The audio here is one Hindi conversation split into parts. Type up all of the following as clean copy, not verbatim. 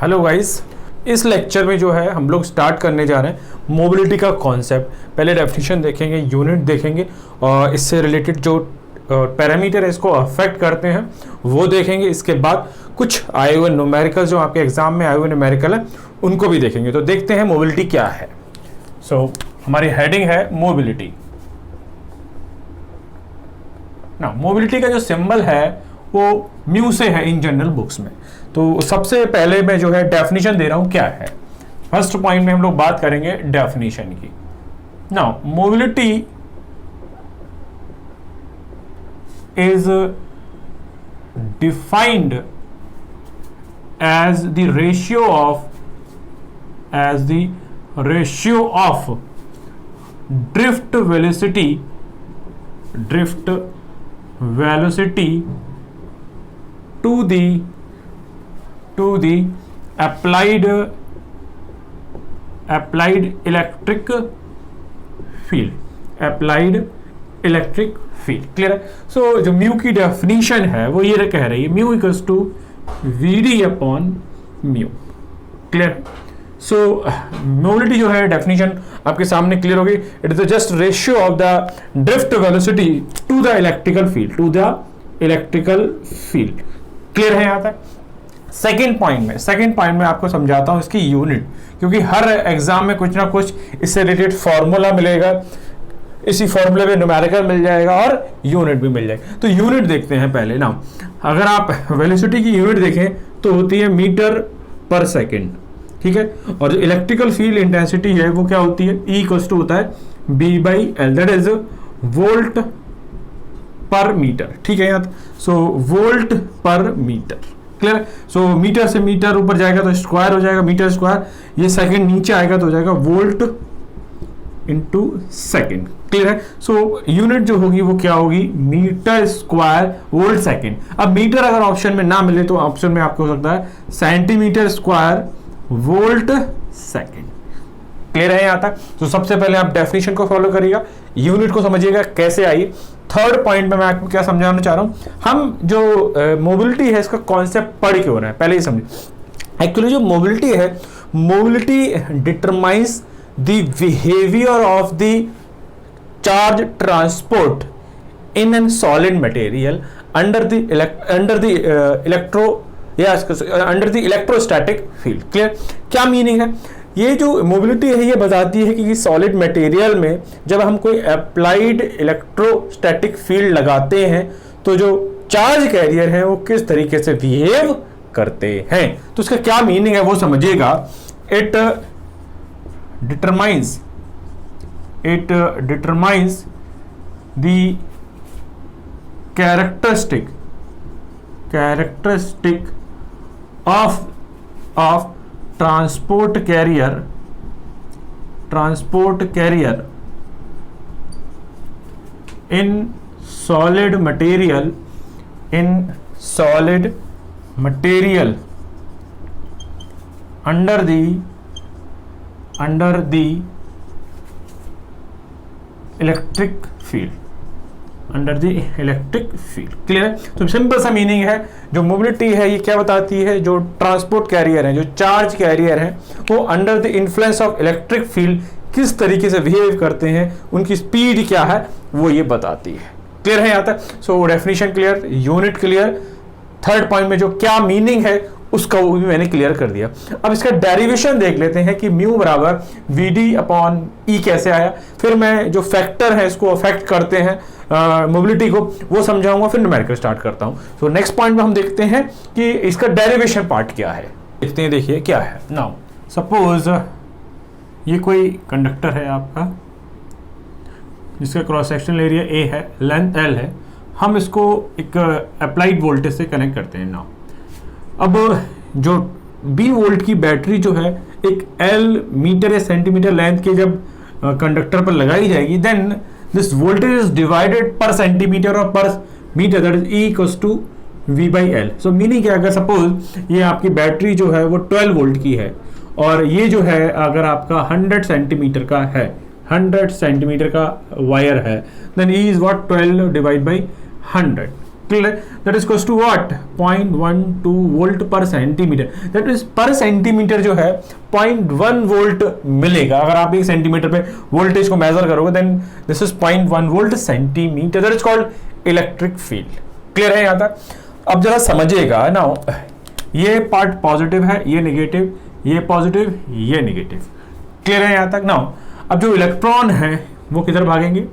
हेलो गाइस, इस लेक्चर में जो है हम लोग स्टार्ट करने जा रहे हैं मोबिलिटी का कॉन्सेप्ट। पहले डेफिनेशन देखेंगे, यूनिट देखेंगे और इससे रिलेटेड जो पैरामीटर है इसको अफेक्ट करते हैं वो देखेंगे। इसके बाद कुछ आए हुए न्यूमेरिकल जो आपके एग्जाम में आए हुए न्यूमेरिकल है उनको भी देखेंगे। तो देखते हैं मोबिलिटी क्या है। हमारी हेडिंग है मोबिलिटी। ना मोबिलिटी का जो सिंबल है वो म्यू से है इन जनरल बुक्स में। तो सबसे पहले मैं जो है डेफिनेशन दे रहा हूं क्या है। फर्स्ट पॉइंट में हम लोग बात करेंगे डेफिनेशन की। Now mobility is defined as the ratio of drift velocity to the applied electric field। Clear है। सो जो म्यू की डेफिनेशन है वो ये कह रही है mu equals to VD upon mu. Clear है। सो मोबिलिटी जो है डेफिनेशन आपके सामने क्लियर होगी। It is just ratio of the drift velocity to the electrical field. Clear है यहाँ तक। सेकेंड पॉइंट में आपको समझाता हूं इसकी यूनिट, क्योंकि हर एग्जाम में कुछ ना कुछ इससे रिलेटेड फॉर्मूला मिलेगा, इसी फॉर्मूले में न्यूमेरिकल मिल जाएगा और यूनिट भी मिल जाएगा। तो यूनिट देखते हैं पहले ना। अगर आप वेलोसिटी की यूनिट देखें तो होती है मीटर पर सेकेंड। ठीक है। और जो इलेक्ट्रिकल फील्ड इंटेंसिटी है वो क्या होती है, E इक्वल्स टू होता है B/L, that is volt per metre. ठीक है। यहाँ सो वोल्ट पर मीटर। क्लियर। सो मीटर से मीटर ऊपर जाएगा तो स्क्वायर हो जाएगा, मीटर स्क्वायर। ये सेकंड नीचे आएगा तो हो जाएगा वोल्ट इनटू सेकंड। क्लियर है। सो यूनिट जो होगी वो क्या होगी, मीटर स्क्वायर वोल्ट सेकंड। अब मीटर अगर ऑप्शन में ना मिले तो ऑप्शन में आपको हो सकता है centimetre square volt second. Clear है यहाँ तक। तो सबसे पहले आप डेफिनेशन को फॉलो करिएगा, यूनिट को समझिएगा कैसे आई। थर्ड पॉइंट में मैं आपको क्या समझाना चाह रहा हूं, हम जो मोबिलिटी है इसका कॉन्सेप्ट पढ़ के हो रहा है, पहले ही समझिए। एक्चुअली जो मोबिलिटी है, mobility determines the behaviour of the charge transport in an solid material under the electrostatic field. Clear. क्या मीनिंग है, ये जो मोबिलिटी है ये बताती है कि सॉलिड मटेरियल में जब हम कोई अप्लाइड इलेक्ट्रोस्टैटिक फील्ड लगाते हैं तो जो चार्ज कैरियर हैं वो किस तरीके से बिहेव करते हैं। तो इसका क्या मीनिंग है वो समझिएगा। It determines the characteristic of transport carrier in solid material under the electric field. Clear है। तो सिंपल सा मीनिंग है, जो मोबिलिटी है ये क्या बताती है, जो ट्रांसपोर्ट कैरियर है, जो चार्ज कैरियर है वो under the influence of electric field किस तरीके से बिहेव करते हैं, उनकी स्पीड क्या है वो ये बताती है। क्लियर है यहाँ तक। So definition clear, unit clear. Third point में जो क्या मीनिंग है उसका वो भी मैंने क्लियर कर दिया। अब इसका डेरिवेशन देख लेते हैं कि म्यू बराबर वीडी अपॉन ई कैसे आया। फिर मैं जो फैक्टर है इसको अफेक्ट करते हैं मोबिलिटी को वो समझाऊंगा, फिर न्यूमेरिकल स्टार्ट करता हूं। तो नेक्स्ट पॉइंट में हम देखते हैं कि इसका डेरिवेशन पार्ट क्या है। देखते हैं, देखिए क्या है। नाउ सपोज ये कोई कंडक्टर है आपका जिसका क्रॉस सेक्शनल एरिया ए है, लेंथ L है। हम इसको एक अप्लाइड वोल्टेज से कनेक्ट करते हैं। नाउ अब जो B वोल्ट की बैटरी जो है एक L मीटर या सेंटीमीटर लेंथ के जब कंडक्टर पर लगाई जाएगी, then this voltage is divided per centimetre और per metre, that is E equals to V/L। So meaning क्या, अगर सपोज ये आपकी बैटरी जो है वो 12 वोल्ट की है और ये जो है अगर आपका 100 सेंटीमीटर का है, 100 सेंटीमीटर का वायर है, then E is what 12 divide by 100। That is equals to what 0.12 volt per centimetre, that is per centimetre जो है 0.1 वोल्ट मिलेगा। अगर आप 1 सेंटीमीटर पे वोल्टेज को मेजर करोगे then this is 0.1 volt centimetre, that is called electric field. Clear है यहाँ तक? अब जरा समझिएगा ना, ये पार्ट पॉजिटिव है, ये नेगेटिव, ये पॉजिटिव, ये नेगेटिव। क्लियर है यहाँ तक? ना अब जो इलेक्ट्रॉन है वो किधर भागेंगे?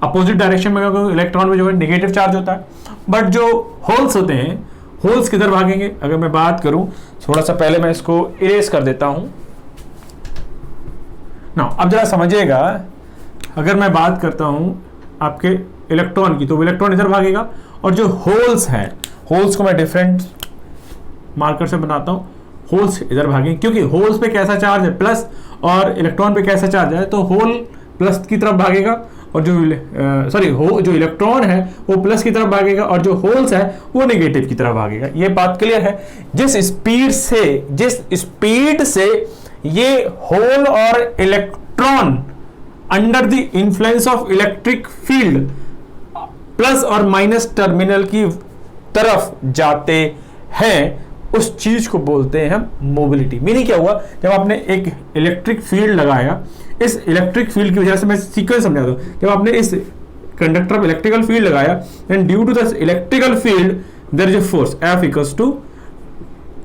अपोजिट डायरेक्शन में, क्योंकि इलेक्ट्रॉन में जो है नेगेटिव चार्ज होता है। बट जो होल्स होते हैं, होल्स किधर भागेंगे? अगर मैं बात करूं, थोड़ा सा पहले मैं इसको इरेज कर देता हूं ना। अब जरा समझिएगा, अगर मैं बात करता हूं आपके इलेक्ट्रॉन की, तो इलेक्ट्रॉन इधर भागेगा, और जो होल्स हैं, होल्स को मैं डिफरेंट मार्कर से बनाता हूं, होल्स इधर भागेंगे, क्योंकि होल्स पे कैसा चार्ज है प्लस, और इलेक्ट्रॉन पे कैसा चार्ज है, तो होल प्लस की तरफ भागेगा, और जो जो इलेक्ट्रॉन है वो प्लस की तरफ भागेगा, और जो होल्स है वो नेगेटिव की तरफ भागेगा। ये बात क्लियर है? जिस स्पीड से ये होल और electron under the influence of electric field plus और माइनस टर्मिनल की तरफ जाते हैं, उस चीज को बोलते हैं हम मोबिलिटी। मीनिंग क्या हुआ? जब आपने एक इलेक्ट्रिक फील्ड लगाया, इस इलेक्ट्रिक फील्ड की वजह से, मैं सीक्वेंस समझा दूं, जब आपने इस कंडक्टर पर इलेक्ट्रिकल फील्ड लगाया, then due to this electrical field there is a force F equals to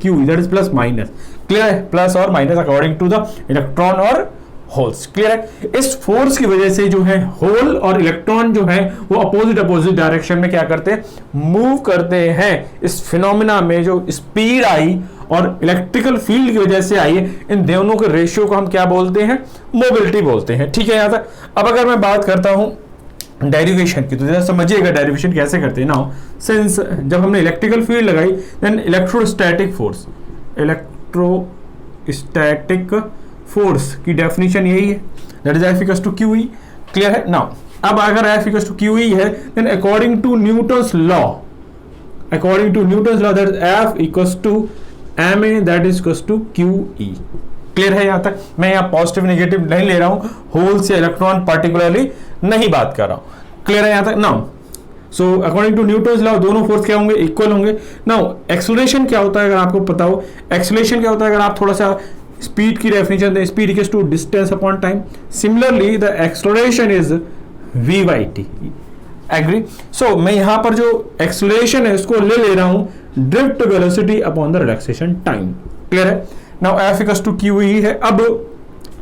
Q, that is plus minus. Clear है? प्लस और minus according to the electron और होल्स। क्लियर है? इस फोर्स की वजह से जो है होल और इलेक्ट्रॉन जो है वो अपोजिट डायरेक्शन में क्या करते हैं? मूव करते हैं। इस फिनोमिना में जो स्पीड आई और इलेक्ट्रिकल फील्ड की वजह से आई है, इन दोनों के रेशियो को हम क्या बोलते हैं? मोबिलिटी बोलते हैं। ठीक है यहाँ तक? अब अगर मैं बात करता हूं डेरिवेशन की, तो जरा समझिएगा डेरिवेशन कैसे करते हैं। नाउ सिंस जब हमने इलेक्ट्रिकल फील्ड लगाई, देन इलेक्ट्रोस्टैटिक फोर्स की डेफिनेशन यही है, that is F equals to QE। Clear है? नाउ अब अगर F इक्वल्स टू QE है, then according to Newton's law that is F equals to MA that is equals to QE। Clear है यहाँ तक? मैं यहाँ पॉजिटिव नेगेटिव नहीं ले रहा हूं, होल से इलेक्ट्रॉन पर्टिकुलरली नहीं बात कर रहा हूं। क्लियर है यहाँ तक? Now so according to Newton's law दोनों फोर्स क्या होंगे? इक्वल होंगे। नाउ एक्सेलरेशन क्या होता है अगर आपको पता हो? एक्सेलरेशन क्या होता है अगर आप थोड़ा सा स्पीड की डेफिनेशन दें, speed equals to distance upon time. Similarly the acceleration is v/t। Agree? So मैं यहां पर जो एक्सेलरेशन है उसको ले रहा हूं drift velocity upon the relaxation time. Clear है? Now F equals to QE है। अब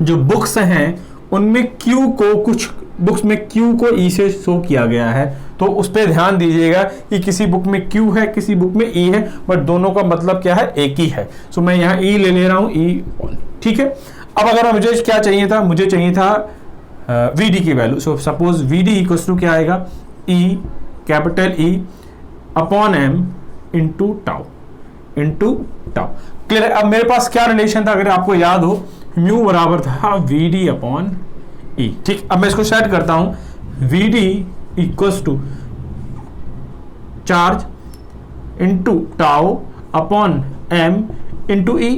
जो बुक्स हैं उनमें Q को, कुछ बुक्स में Q को E से शो किया गया है, तो उस पर ध्यान दीजिएगा कि किसी बुक में Q है, किसी बुक में E है, बट दोनों का मतलब क्या है? एक ही है। सो मैं यहाँ E ले रहा हूँ, E। ठीक है? अब अगर मुझे क्या चाहिए था? मुझे चाहिए था VD की value. So suppose VD equals to क्या आएगा? E, capital E upon M into tau. Clear है? अब मेरे पास क्या रिलेशन था अगर आपको याद हो? म्यू बराबर था VD अपॉन E। ठीक, अब मैं इसको सेट करता हूं, VD equals to charge into tau upon M into E।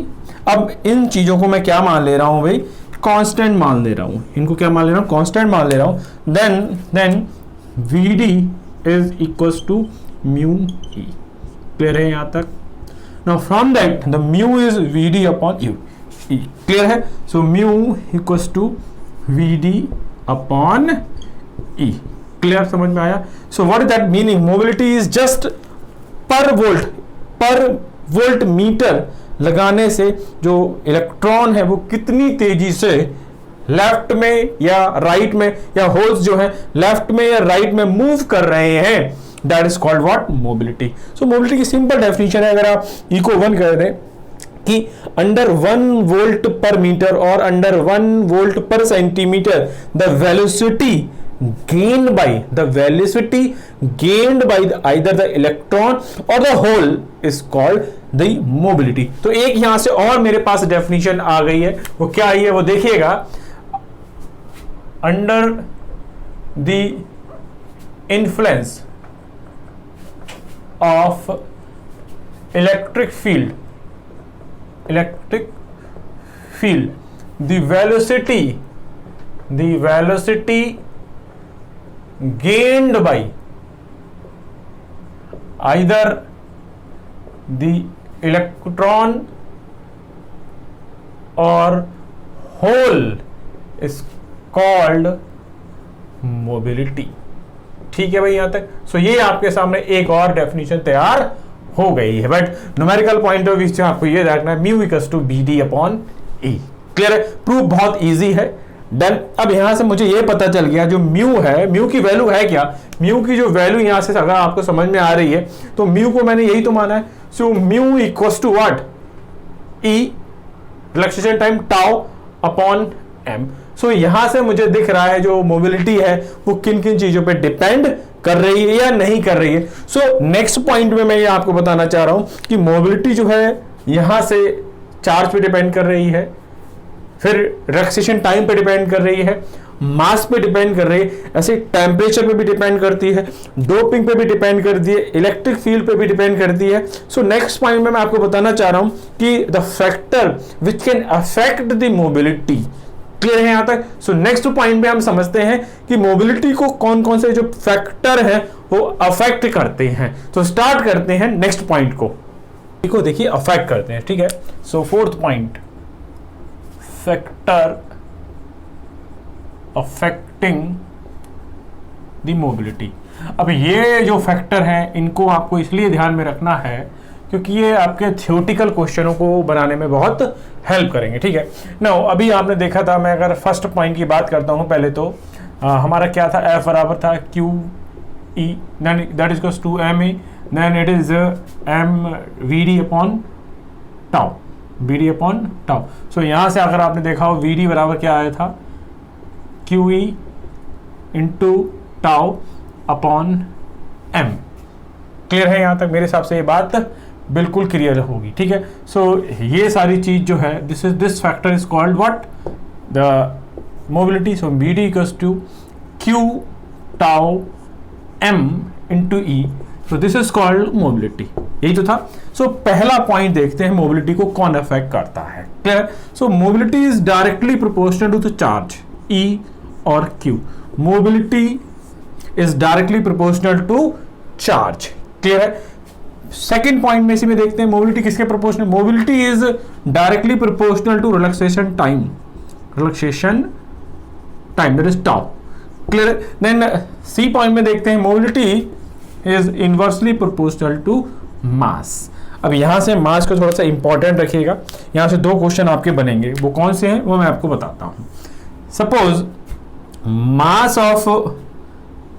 अब इन चीजों को मैं क्या मान ले रहा हूं भाई? कांस्टेंट मान ले रहा हूं। इनको क्या मान ले रहा हूं? कांस्टेंट मान ले रहा हूं। Then VD is equals to mu E। Clear है यहाँ तक? Now from that the mu is VD upon E। Clear है? So mu equals to VD upon E। Clear? समझ में आया? So what is that meaning? Mobility is just पर वोल्ट मीटर लगाने से जो इलेक्ट्रॉन है वो कितनी तेजी से लेफ्ट में या राइट में, या होल्स जो है लेफ्ट में या राइट में मूव कर रहे हैं, that is called what? Mobility. So mobility की सिंपल डेफिनेशन है, अगर आप E को 1 कर दें कि अंडर 1 वोल्ट पर मीटर और under 1 volt per centimetre the velocity gained by either the electron or the hole is called the mobility। तो एक यहां से और मेरे पास डेफिनेशन आ गई है, वो क्या आई है वो देखिएगा। Under the influence of electric field the velocity gained by either the electron और होल इज कॉल्ड मोबिलिटी। ठीक है भाई यहां तक। सो ये आपके सामने एक और डेफिनेशन तैयार हो गई है, but numerical point of view से आपको ये देखना है mu equals to B D upon E. Clear है, प्रूफ बहुत इजी है, डन। अब यहां से मुझे ये पता चल गया जो म्यू है, म्यू की वैल्यू है क्या, म्यू की जो वैल्यू यहां से अगर आपको समझ में आ रही है तो म्यू को मैंने यही तो माना है। So mu equals to what, E relaxation time tau upon M. So यहां से मुझे दिख रहा है जो मोबिलिटी है वो किन किन चीजों पे डिपेंड कर रही है या नहीं कर रही है। सो नेक्स्ट पॉइंट में मैं ये आपको बताना चाह रहा हूं कि मोबिलिटी जो है यहां से चार्ज पे डिपेंड कर रही है, फिर रिलैक्सेशन टाइम पे डिपेंड कर रही है, मास पे डिपेंड कर रही है, ऐसे टेम्परेचर पे भी डिपेंड करती है, डोपिंग पे भी डिपेंड करती है, इलेक्ट्रिक फील्ड पे भी डिपेंड करती है। सो नेक्स्ट पॉइंट में मैं आपको बताना चाह रहा हूं कि the factor which can affect the mobility. Clear है यहां तक। सो नेक्स्ट पॉइंट में हम समझते हैं कि मोबिलिटी को कौन कौन से जो फैक्टर है वो अफेक्ट करते हैं। तो स्टार्ट करते हैं नेक्स्ट पॉइंट को, देखिए अफेक्ट करते हैं। ठीक है, so fourth point, factor affecting the mobility. अब ये जो फैक्टर हैं इनको आपको इसलिए ध्यान में रखना है क्योंकि ये आपके थ्योरेटिकल क्वेश्चनों को बनाने में बहुत हेल्प करेंगे। ठीक है ना, अभी आपने देखा था, मैं अगर फर्स्ट पॉइंट की बात करता हूं पहले तो हमारा क्या था, एफ बराबर था Q E, that is equals to M E, then it is M V D upon tau, V D upon tau. So यहां से अगर आपने देखा हो वी डी बराबर क्या आया था, Q E into tau upon M. Clear है यहां तक, मेरे हिसाब से ये बात बिल्कुल क्लियर होगी। ठीक है, सो ये सारी चीज जो है this factor is called what, the mobility. So B D equals to Q tau M into E, so this is called mobility. यही तो था। सो पहला पॉइंट देखते हैं मोबिलिटी को कौन अफेक्ट करता है। Clear. So mobility is directly proportional to the charge E और Q. Mobility is directly proportional to charge. Clear है। सेकेंड पॉइंट में इसी में देखते हैं मोबिलिटी किसके proportional, mobility is directly proportional to relaxation time, relaxation time that is tau. Clear. Then C point में देखते हैं mobility is inversely proportional to mass. अब यहां से मास को थोड़ा सा इंपॉर्टेंट रखिएगा, यहां से दो क्वेश्चन आपके बनेंगे, वो कौन से हैं वो मैं आपको बताता हूं। Suppose mass of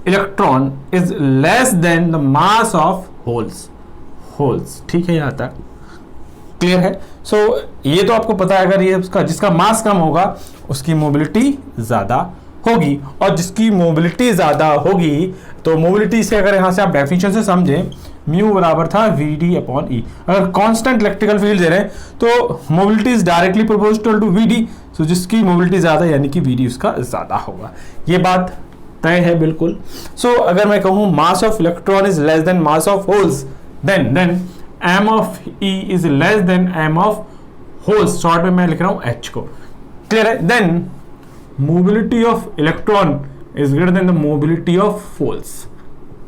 electron is less than the mass of holes, ठीक है यहां तक क्लियर है। सो ये तो आपको पता है, अगर ये उसका जिसका मास कम होगा उसकी मोबिलिटी ज्यादा होगी, और जिसकी मोबिलिटी ज्यादा होगी तो मोबिलिटी से अगर यहां से आप डेफिनेशन से समझें, म्यू बराबर था वी डी अपॉन ई। अगर कांस्टेंट इलेक्ट्रिकल फील्ड दे रहे हैं तो mobility is directly proportional to V D, so जिसकी मोबिलिटी ज्यादा यानी कि वी डी उसका ज्यादा होगा। ये बात तय है बिल्कुल। सो अगर मैं कहूं mass of electron is less then mass of holes, then m of E is less than m of holes, short में मैं लिख रहा हूं h को। क्लियर है। then mobility of electron is greater than the mobility of holes।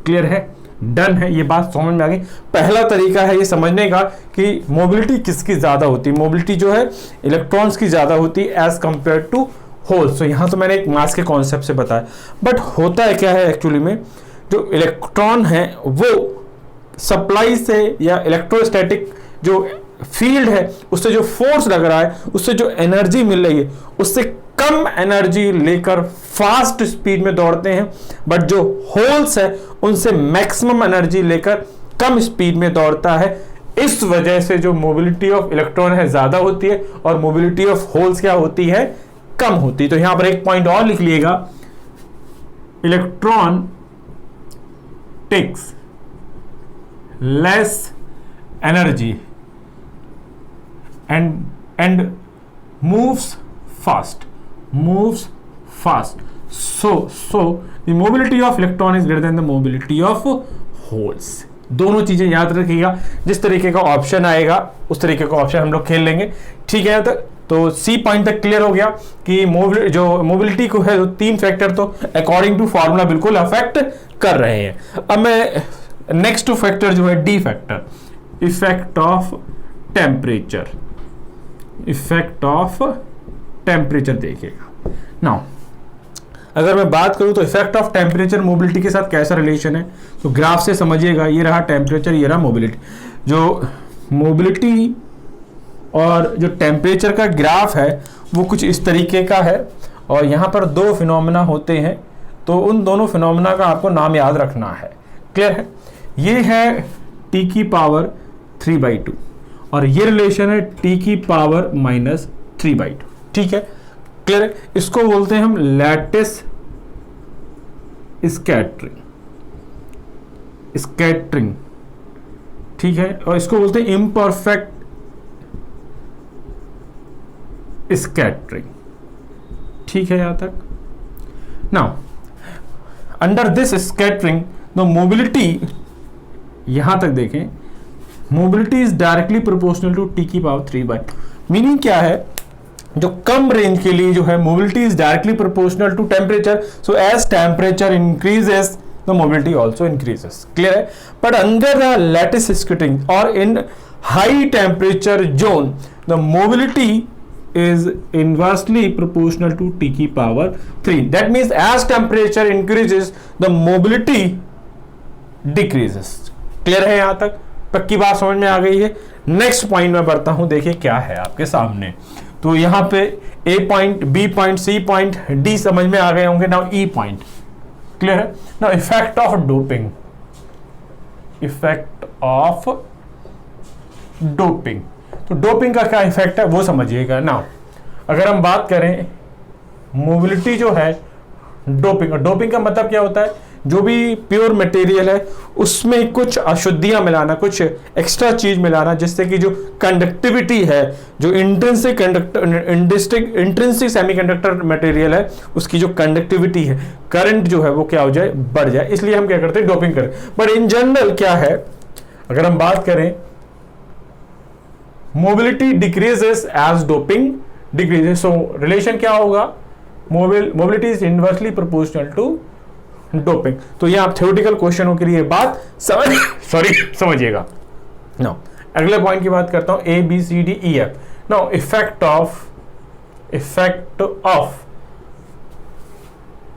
Clear है, डन है, ये बात समझ में आ गई। पहला तरीका है ये समझने का कि मोबिलिटी किसकी ज्यादा होती है, मोबिलिटी जो है इलेक्ट्रॉन्स की ज्यादा होती है एज कंपेयर टू होल्स। तो यहां तो मैंने एक मास के कॉन्सेप्ट से बताया, बट होता है क्या है एक्चुअली में, जो इलेक्ट्रॉन है वो सप्लाई से या इलेक्ट्रोस्टैटिक जो फील्ड है उससे जो फोर्स लग रहा है, उससे जो एनर्जी मिल रही है, उससे कम एनर्जी लेकर फास्ट स्पीड में दौड़ते हैं, बट जो होल्स है उनसे मैक्सिमम एनर्जी लेकर कम स्पीड में दौड़ता है। इस वजह से जो मोबिलिटी ऑफ इलेक्ट्रॉन है ज्यादा होती है और मोबिलिटी ऑफ होल्स क्या होती है, कम होती है। तो यहां पर एक पॉइंट और लिख लीजिएगा, electron takes less energy and moves fast, so the mobility of electron is greater than the mobility of holes। दोनों चीजें याद रखिएगा, जिस तरीके का ऑप्शन आएगा उस तरीके का ऑप्शन हम लोग खेल लेंगे। ठीक है, तो सी पॉइंट तक क्लियर हो गया कि जो मोबिलिटी को है तीन फैक्टर तो अकॉर्डिंग टू फॉर्मूला बिल्कुल अफेक्ट कर रहे हैं। अब मैं नेक्स्ट फैक्टर जो है D factor, effect of temperature, effect of temperature देखिएगा। नाउ अगर मैं बात करूं तो इफेक्ट ऑफ टेम्परेचर मोबिलिटी के साथ कैसा रिलेशन है, तो ग्राफ से समझिएगा। ये रहा टेम्परेचर, ये रहा मोबिलिटी। जो मोबिलिटी और जो टेम्परेचर का ग्राफ है वो कुछ इस तरीके का है, और यहाँ पर दो फिनोमेना होते हैं, तो उन दोनों फिनोमेना का आपको नाम याद रखना है। क्लियर है? ये है t की पावर 3/2 और ये रिलेशन है t की पावर -3/2। ठीक है, क्लियर है? इसको बोलते हैं हम लैटिस स्कैटरिंग, स्कैटरिंग। ठीक है, और इसको बोलते हैं इम्परफेक्ट स्कैटरिंग। ठीक है यहां तक? Now under this scattering the mobility, यहां तक देखें, mobility is directly proportional to t की पावर 3/2। मीनिंग क्या है, जो कम रेंज के लिए जो है mobility is directly proportional to temperature, so as temperature increases the mobility also increases. Clear है? But under the lattice scattering और in high temperature zone the mobility is inversely proportional to t की power 3. That means as temperature increases the mobility decreases. Clear है यहां तक? पक्की बात समझ में आ गई है? नेक्स्ट पॉइंट में बढ़ता हूं, देखिए क्या है आपके सामने। तो यहां पे A point, B point, C point, D समझ में आ गए होंगे। Now E point. क्लियर है? Now effect of doping, effect of doping. तो डोपिंग का क्या इफेक्ट है वो समझिएगा। नाउ अगर हम बात करें मोबिलिटी जो है डोपिंग, और डोपिंग का मतलब क्या होता है, जो भी प्योर मटेरियल है उसमें कुछ अशुद्धियां मिलाना, कुछ एक्स्ट्रा चीज मिलाना, जिससे कि जो कंडक्टिविटी है, जो इंट्रिंसिक सेमीकंडक्टर मटेरियल है, उसकी जो कंडक्टिविटी है, करंट जो है वो क्या हो जाए, बढ़ जाए। इसलिए हम क्या करते हैं, डोपिंग करें। बट इन जनरल क्या है, अगर हम बात करें mobility decreases as doping decreases, so relation क्या होगा, mobility is inversely proportional to doping. तो ये आप थ्योरेटिकल क्वेश्चनों के लिए बात समझिएगा। नाउ अगले पॉइंट की बात करता हूं, A B C D E F। Now effect of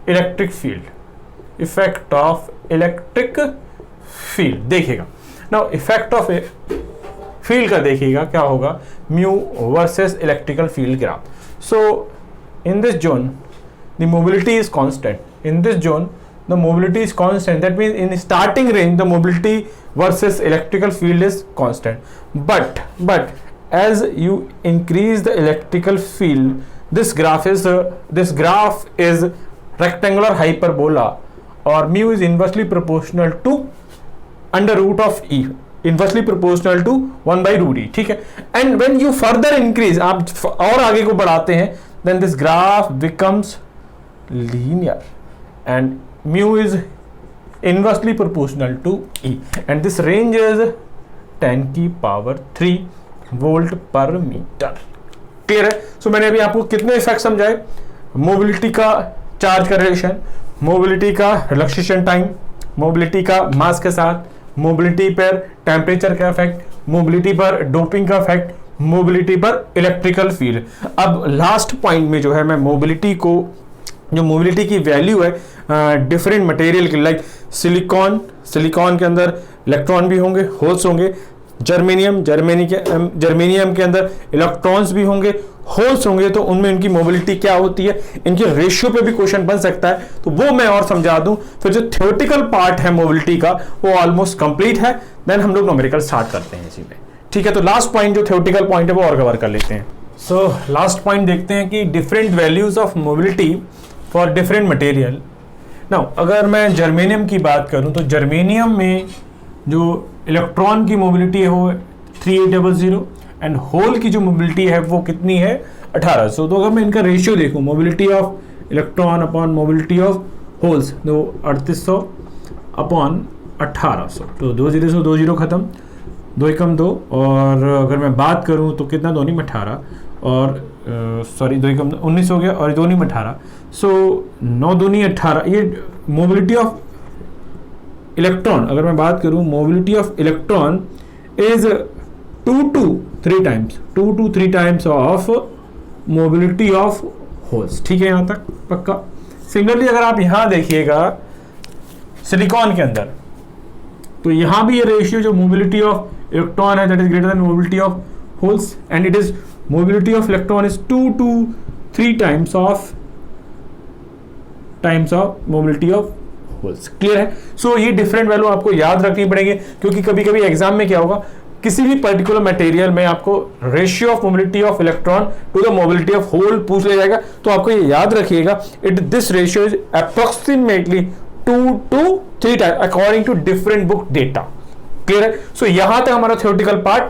electric field, effect of electric field देखिएगा। नाउ इफेक्ट ऑफ फील्ड का देखिएगा क्या होगा, mu versus electrical field graph. So in this zone the mobility is constant, in this zone the mobility is constant. That means in starting range the mobility versus electrical field is constant. But as you increase the electrical field, this graph is rectangular hyperbola, or mu is inversely proportional to under root of E, inversely proportional to 1/√E. ठीक है? And when you further increase, आप और आगे को बढ़ाते हैं, then this graph becomes linear and mu is inversely proportional to E, and this range is 10 की power 3 volt per metre. Clear है? सो मैंने अभी आपको कितने इफेक्ट समझाए, मोबिलिटी का चार्ज का रिलेशन, मोबिलिटी का रिलैक्सेशन टाइम, मोबिलिटी का मास के साथ, मोबिलिटी पर टेम्परेचर का इफेक्ट, मोबिलिटी पर डोपिंग का इफेक्ट, मोबिलिटी पर इलेक्ट्रिकल फील्ड। अब लास्ट पॉइंट में जो है मैं मोबिलिटी को, जो मोबिलिटी की वैल्यू है डिफरेंट मटेरियल की, लाइक सिलिकॉन के अंदर इलेक्ट्रॉन भी होंगे, होल्स होंगे, जर्मेनियम के अंदर इलेक्ट्रॉन्स भी होंगे, होल्स होंगे, तो उनमें इनकी मोबिलिटी क्या होती है, इनके रेशियो पे भी क्वेश्चन बन सकता है, तो वो मैं और समझा दूं। फिर जो थ्योरेटिकल पार्ट है मोबिलिटी का वो ऑलमोस्ट कंप्लीट है, देन हम लोग न्यूमेरिकल स्टार्ट करते हैं इसी में। ठीक है? तो लास्ट पॉइंट जो थ्योरेटिकल पॉइंट है वो और कवर कर लेते हैं। सो लास्ट पॉइंट देखते हैं कि different values of mobility for different material. Now अगर मैं जर्मेनियम की बात करूं तो जर्मेनियम में जो इलेक्ट्रॉन की मोबिलिटी है वो 3800 एंड होल की जो मोबिलिटी है वो कितनी है, 1800। तो अगर मैं इनका रेशियो देखूं, mobility of electron upon mobility of holes, तो 3800 अपॉन 1800, तो 2 0 खत्म, 2 एकम 2, और अगर मैं बात करूं तो कितना, 2 में 18, और सॉरी 2 एकम 19 हो गया, और 2 में 18, सो 9 2 18। ये मोबिलिटी ऑफ इलेक्ट्रॉन, अगर मैं बात करूं mobility of electron is 2 to 3 times of mobility of holes. ठीक है, यहां तक पक्का। सिमिलरली अगर आप यहां देखिएगा सिलिकॉन के अंदर, तो यहां भी ये रेशियो जो मोबिलिटी ऑफ इलेक्ट्रॉन है that is greater then mobility of holes, and it is mobility of electron is 2 to 3 times of mobility of holes. Clear है? सो ये डिफरेंट वैल्यू आपको याद रखनी पड़ेंगे, क्योंकि कभी कभी एग्जाम में क्या होगा, किसी भी पर्टिकुलर मटेरियल में आपको ratio of mobility of electron to the mobility of hole पूछ लिया जाएगा, तो आपको ये याद रखिएगा this ratio is approximately 2 to 3 time according to different book data. Clear है? सो यहां तक हमारा थ्योरेटिकल पार्ट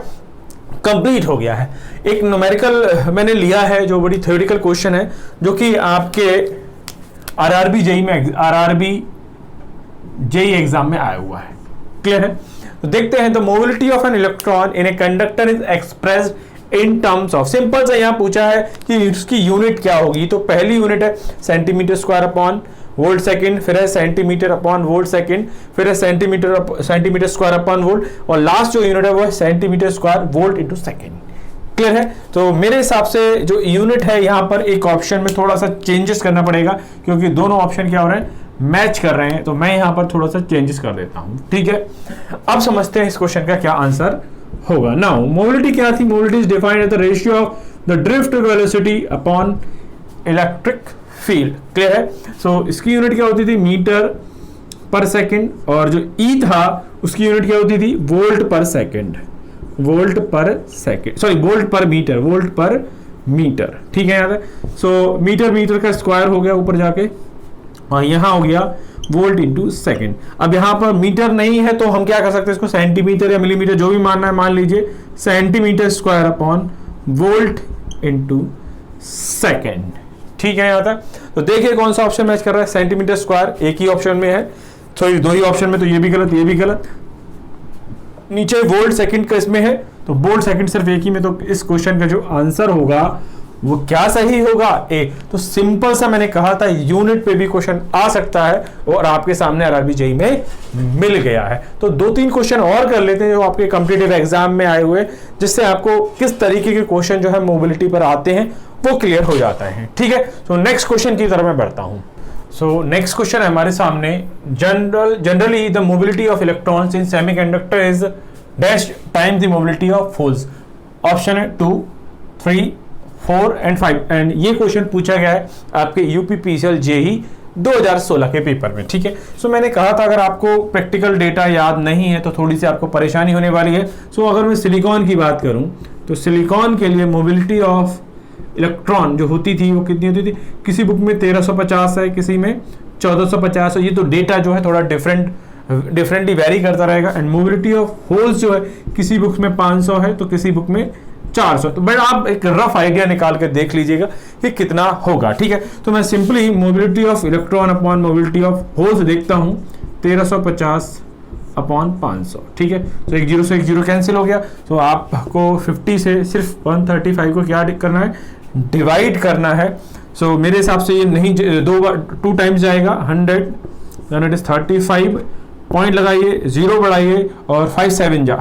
कंप्लीट हो गया है। एक न्यूमेरिकल मैंने लिया है जो बड़ी थ्योरेटिकल क्वेश्चन है, जो कि आपके आरआरबी जेई एग्जाम में आया हुआ है। क्लियर है? तो देखते हैं, the mobility of an electron in a conductor is expressed in terms of, simple सा यहाँ पूछा है कि उसकी यूनिट क्या होगी। तो पहली यूनिट है centimetre square upon volt second, फिर है सेंटीमीटर अपॉन वोल्ट सेकंड, फिर है सेंटीमीटर स्क्वायर अपॉन वोल्ट, और लास्ट जो यूनिट है वो है centimetre square volt into second. Clear है? तो मेरे हिसाब से जो यूनिट है यहाँ पर एक ऑप्शन में थोड़ा सा चेंजेस करना पड़ेगा, क्योंकि दोनों ऑप्शन क्या हो रहे हैं, मैच कर रहे हैं। तो मैं यहाँ पर थोड़ा सा चेंजेस कर देता हूँ। ठीक है, अब समझते हैं इस क्वेश्चन का क्या आंसर होगा। नाउ मोबिलिटी क्या थी? Mobility is defined as the ratio of the drift velocity upon electric field. Clear है? सो इसकी यूनिट क्या होती थी? मीटर पर सेकंड, और जो ई था उसकी यूनिट क्या होती थी? वोल्ट पर सेकंड, वोल्ट पर मीटर। ठीक है यार? सो मीटर का स्क्वायर हो गया ऊपर जाके, और यहां हो गया वोल्ट इंटू सेकेंड। अब यहां पर मीटर नहीं है तो हम क्या कर सकते हैं, इसको सेंटीमीटर या मिलीमीटर जो भी मानना है मान लीजिए, centimetre square upon volt into second. ठीक है, यहां तक। तो देखिए कौन सा ऑप्शन मैच कर रहा है, सेंटीमीटर स्क्वायर एक ही ऑप्शन में है, सॉरी दो ही ऑप्शन में, तो ये भी गलत, ये भी गलत। नीचे वोल्ट सेकंड का इसमें है, तो वोल्ट सेकंड सिर्फ एक ही में, तो इस क्वेश्चन का जो आंसर होगा वो क्या सही होगा? ए। तो सिंपल सा मैंने कहा था यूनिट पे भी क्वेश्चन आ सकता है, और आपके सामने आरआरबी जेईई में मिल गया है। तो 2-3 क्वेश्चन और कर लेते हैं जो आपके कॉम्पिटिटिव एग्जाम में आए हुए, जिससे आपको किस तरीके के क्वेश्चन जो है मोबिलिटी पर आते हैं वो क्लियर हो जाता है। ठीक है, तो नेक्स्ट क्वेश्चन की तरफ मैं बढ़ता हूं। सो नेक्स्ट क्वेश्चन है हमारे सामने, generally the mobility of electrons in semiconductor is dash time the mobility of holes. Option है 2, 3, 4 एंड 5, एंड ये क्वेश्चन पूछा गया है आपके यूपीपीसीएल जेईई 2016 के पेपर में। ठीक है, सो मैंने कहा था अगर आपको प्रैक्टिकल डेटा याद नहीं है तो थोड़ी सी आपको परेशानी होने वाली है। सो अगर मैं सिलिकॉन की बात करूं तो सिलिकॉन के लिए मोबिलिटी ऑफ इलेक्ट्रॉन जो होती थी वो कितनी होती थी? किसी बुक में 1350 है, किसी में 1450 है। ये तो डेटा जो है थोड़ा डिफरेंटली वेरी करता रहेगा। एंड मोबिलिटी ऑफ होल्स जो है किसी बुक में 500 है तो किसी बुक में 400। तो बट आप एक रफ आइडिया निकाल कर देख लीजिएगा कि कितना होगा। ठीक है, तो मैं simply mobility of electron upon mobility of holes देखता हूं, 1350 अपॉन 500। ठीक है, तो एक जीरो से एक जीरो कैंसिल हो गया। तो आपको 50 से सिर्फ 135 को क्या करना है? डिवाइड करना है। सो मेरे हिसाब से ये नहीं 2 टाइम्स जाएगा, 100 देन इट इज 35, पॉइंट लगाइए, 0 बढ़ाइए और 5 7 जा,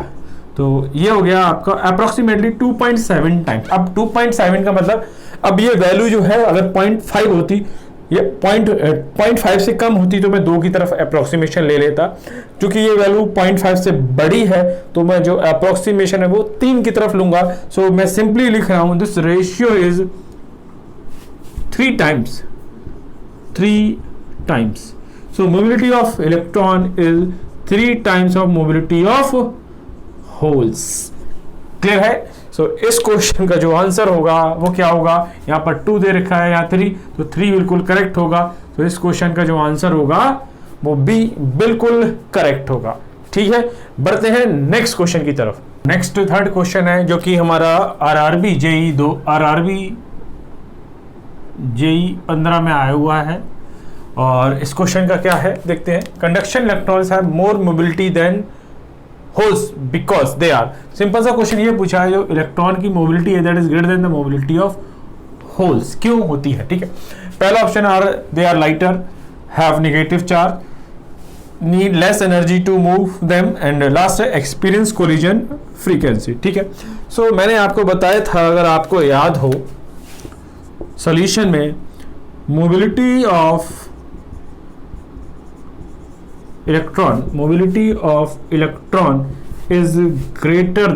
तो ये हो गया आपका अप्रोक्सीमेटली 2.7 टाइम्स। अब 2.7 का मतलब अब ये वैल्यू जो है अगर 0.5 होती, ये 0.5 से कम होती तो मैं 2 की तरफ अप्रोक्सीमेशन ले लेता। क्योंकि ये वैल्यू 0.5 से बड़ी है तो मैं जो अप्रोक्सीमेशन है वो 3 की तरफ लूंगा। सो मैं सिंपली लिख रहा हूं this ratio is 3 times. So mobility of electron is 3 times of mobility of holes. Clear है? सो इस क्वेश्चन का जो आंसर होगा वो क्या होगा? यहाँ पर 2 दे रखा है, यहाँ 3, तो 3 बिल्कुल करेक्ट होगा। तो इस क्वेश्चन का जो आंसर होगा वो बी बिल्कुल करेक्ट होगा। ठीक है, बढ़ते हैं नेक्स्ट क्वेश्चन की तरफ। नेक्स्ट थर्ड क्वेश्चन है जो कि हमारा आरआरबी जेईई 15 में आया हुआ है, और इस क्वेश्चन का क्या है देखते हैं। Conduction electrons have more mobility than holes because they are. Simple सा क्वेश्चन ये पूछा है जो इलेक्ट्रॉन की मोबिलिटी है that is greater than the mobility of holes क्यों होती है। ठीक है, पहला option are they are lighter, have negative charge, need less energy to move them, and last है experience collision frequency। ठीक है, सो मैंने आपको बताया था, अगर आपको याद हो सॉल्यूशन में, mobility of electron is greater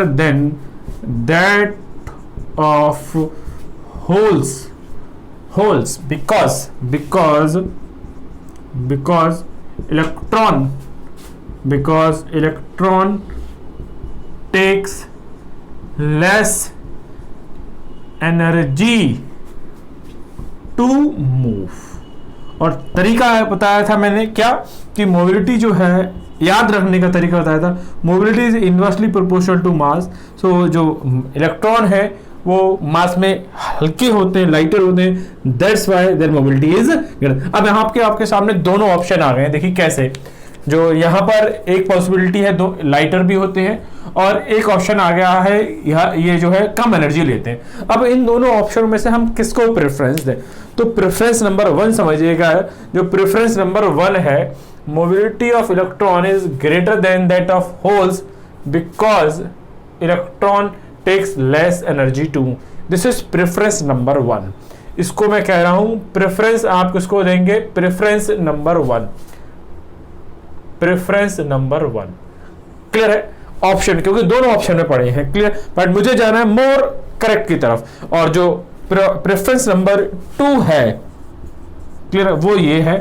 than that of holes because electron takes less energy to move। और तरीका बताया था मैंने क्या, कि मोबिलिटी जो है, याद रखने का तरीका बताया था, mobility is inversely proportional to mass. So जो इलेक्ट्रॉन है वो मास में हल्के होते हैं, लाइटर होते हैं, that's why their mobility is greater. अब यहाँ आपके सामने दोनों ऑप्शन आ गए हैं, देखिए कैसे। जो यहाँ पर एक पॉसिबिलिटी है, दो लाइटर भी होते हैं, और एक ऑप्शन आ गया है ये जो है कम एनर्जी लेते हैं। अब इन दोनों ऑप्शन में से हम किसको प्रेफरेंस दें, तो प्रेफरेंस नंबर 1 समझिएगा। जो प्रेफरेंस नंबर 1 है, mobility of electron is greater than that of holes because electron takes less energy to. This is preference number 1। इसको मैं कह रहा हूं प्रेफरेंस, आप किसको देंगे, preference number 1, preference number 1। Clear है ऑप्शन, क्योंकि दोनों ऑप्शन में पड़े हैं, क्लियर। बट मुझे जाना है मोर करेक्ट की तरफ, और जो प्रेफरेंस नंबर 2 है, क्लियर है, वो ये है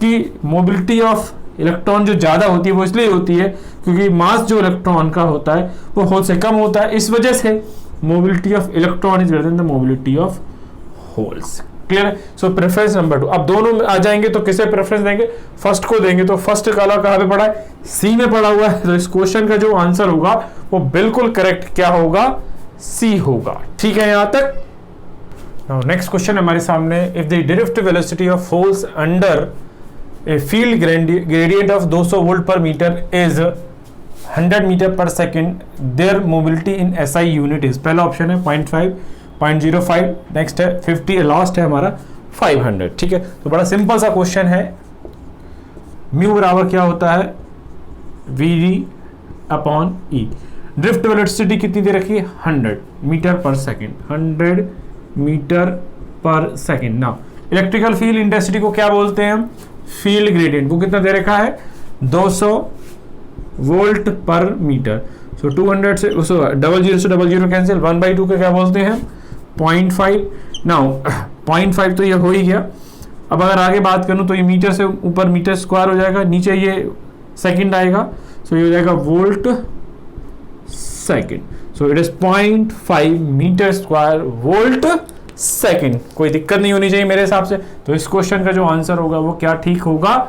कि मोबिलिटी ऑफ इलेक्ट्रॉन जो ज्यादा होती है वो इसलिए होती है क्योंकि मास जो इलेक्ट्रॉन का होता है वो होल से कम होता है, इस वजह से mobility of electron is greater than the mobility of holes. Clear है, सो प्रेफरेंस नंबर 2। अब दोनों में आ जाएंगे तो किसे प्रेफरेंस देंगे, फर्स्ट को देंगे। तो फर्स्ट वाला कहाँ पे पड़ा है, सी में पड़ा हुआ है, तो इस क्वेश्चन का जो आंसर होगा वो बिल्कुल करेक्ट क्या होगा, सी होगा। ठीक है, यहां तक। नाउ नेक्स्ट क्वेश्चन हमारे सामने, if the derivative velocity of holes under a field gradient of 200 volt per metre is 100 metre per second, their mobility in SI unit is. पहला ऑप्शन है 0.5, 0.05, नेक्स्ट है 50, लास्ट है हमारा 500। ठीक है, तो बड़ा सिंपल सा क्वेश्चन है। म्यू बराबर क्या होता है, VD/E। ड्रिफ्ट वेलोसिटी कितनी दे रखी है, 100 metre per second, 100 metre per second. Now electrical field intensity को क्या बोलते हैं हम, फील्ड ग्रेडियंट। वो कितना दे रखा है, 200 वोल्ट पर मीटर। सो 200 से 00 से 00 कैंसिल, 1/2 के क्या बोलते हैं, 0.5। नाउ 0.5 तो ये हो ही गया। अब अगर आगे बात करूं तो ये मीटर से ऊपर मीटर स्क्वायर हो जाएगा, नीचे ये सेकंड आएगा, सो ये हो जाएगा volt second. So it is 0.5 metre square volt second. कोई दिक्कत नहीं होनी चाहिए मेरे हिसाब से। तो इस क्वेश्चन का जो आंसर होगा वो क्या ठीक होगा,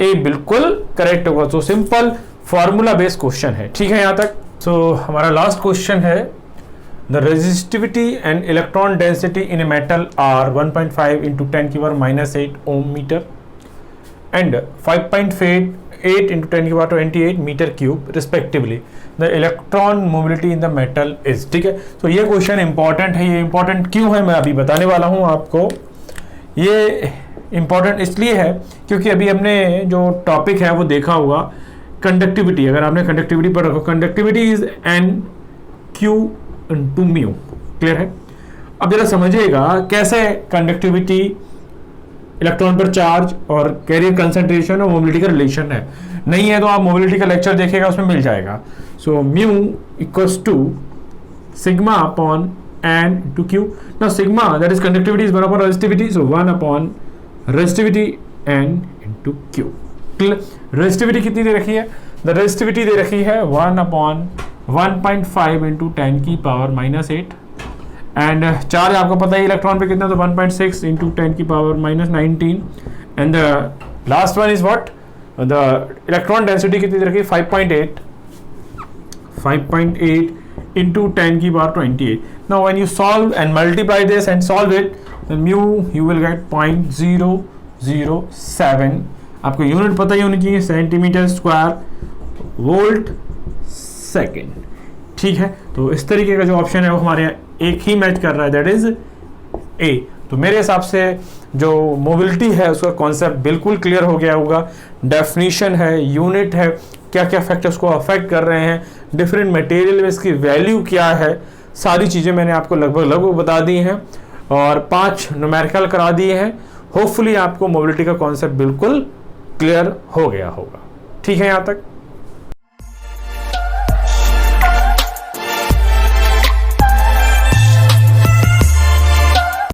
ए बिल्कुल करेक्ट होगा। तो सिंपल फॉर्मूला बेस्ड क्वेश्चन है। ठीक है यहां तक। सो हमारा लास्ट क्वेश्चन है, the resistivity and electron density in a metal are 1.5 × 10⁻⁸ ohm metre and 5.8 × 10⁻28 metre cube respectively. The electron mobility in the metal is. ठीक है, तो ये क्वेश्चन इंपॉर्टेंट है। ये इंपॉर्टेंट क्यों है मैं अभी बताने वाला हूं आपको। ये इंपॉर्टेंट इसलिए है क्योंकि अभी हमने जो टॉपिक है वो देखा होगा कंडक्टिविटी। अगर आपने कंडक्टिविटी पढ़ा हो, conductivity is N/Q × mu. Clear है। अब जरा समझिएगा कैसे कंडक्टिविटी, इलेक्ट्रॉन पर चार्ज और कैरियर कंसंट्रेशन और मोबिलिटी का रिलेशन है। नहीं है तो आप मोबिलिटी का लेक्चर देखिएगा, उसमें मिल जाएगा। So mu equals to sigma upon N × Q। Now sigma that is conductivity is 1 upon resistivity, so 1 upon resistivity N × Q। Resistivity कितनी दे रखी है, द रेजिस्टिविटी दे रखी है 1 अपॉन 1.5 × 10⁻⁸ एंड चार्ज आपको पता है इलेक्ट्रॉन पे कितना, तो 1.6 × 10⁻⁹ and the last one is what, the electron density कितनी दे रखी है 5.8 × 10⁻28। now when you solve and multiply this and solve it, then mu you will get 0.007। आपको यूनिट पता ही होनी चाहिए, सेंटीमीटर स्क्वायर वोल्ट सेकेंड। ठीक है, तो इस तरीके का जो ऑप्शन है वो हमारे एक ही मैच कर रहा है, दैट इज ए। तो मेरे हिसाब से जो मोबिलिटी है उसका कॉन्सेप्ट बिल्कुल क्लियर हो गया होगा। डेफिनीशन है, यूनिट है, क्या क्या फैक्टर्स को अफेक्ट कर रहे हैं, डिफरेंट मटेरियल में इसकी वैल्यू क्या है, सारी चीज़ें मैंने आपको लगभग बता दी हैं और 5 न्यूमेरिकल करा दिए हैं। होपफुली आपको मोबिलिटी का कॉन्सेप्ट बिल्कुल क्लियर हो गया होगा। ठीक है यहाँ तक?